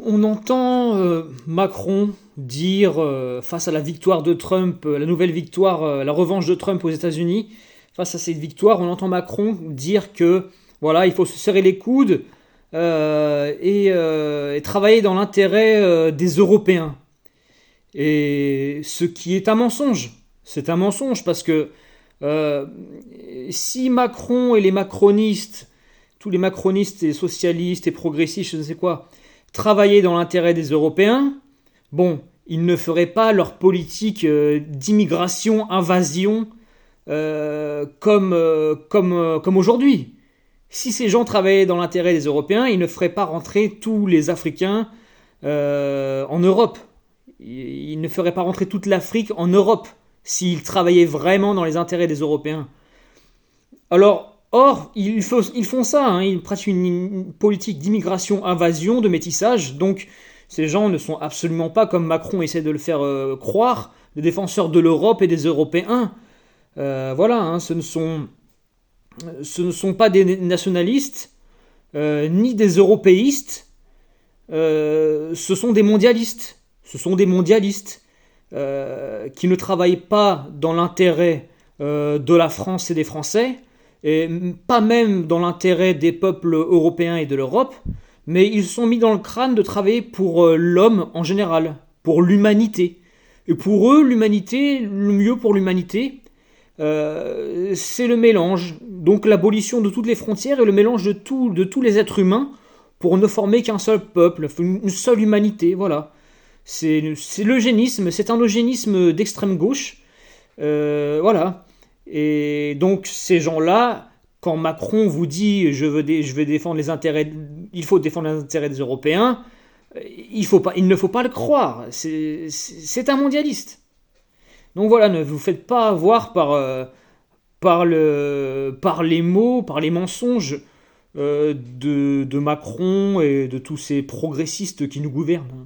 On entend Macron dire, face à la victoire de Trump, la nouvelle victoire, la revanche de Trump aux États-Unis, face à cette victoire, on entend Macron dire que voilà, il faut se serrer les coudes et travailler dans l'intérêt des Européens. Et ce qui est un mensonge. C'est un mensonge parce que euh, si Macron et les macronistes, tous les macronistes et socialistes et progressistes, je ne sais quoi, travaillaient dans l'intérêt des Européens, bon, ils ne feraient pas leur politique d'immigration, invasion, comme aujourd'hui. Si ces gens travaillaient dans l'intérêt des Européens, ils ne feraient pas rentrer tous les Africains en Europe. Ils ne feraient pas rentrer toute l'Afrique en Europe s'ils travaillaient vraiment dans les intérêts des Européens. Alors, or, ils font ça, hein, ils pratiquent une politique d'immigration, invasion, de métissage, donc ces gens ne sont absolument pas, comme Macron essaie de le faire croire, des défenseurs de l'Europe et des Européens. Voilà, hein, ce ne sont pas des nationalistes, ni des européistes, ce sont des mondialistes. Ce sont des mondialistes qui ne travaillent pas dans l'intérêt de la France et des Français, et pas même dans l'intérêt des peuples européens et de l'Europe, mais ils sont mis dans le crâne de travailler pour l'homme en général, pour l'humanité. Et pour eux, l'humanité, le mieux pour l'humanité, c'est le mélange. Donc l'abolition de toutes les frontières et le mélange de tous les êtres humains pour ne former qu'un seul peuple, une seule humanité, voilà. C'est l'eugénisme, c'est un eugénisme d'extrême gauche. Voilà. Et donc ces gens-là, quand Macron vous dit je veux défendre les intérêts, il faut défendre les intérêts des Européens, il ne faut pas le croire. C'est un mondialiste. Donc voilà, ne vous faites pas avoir par les mots, par les mensonges de Macron et de tous ces progressistes qui nous gouvernent.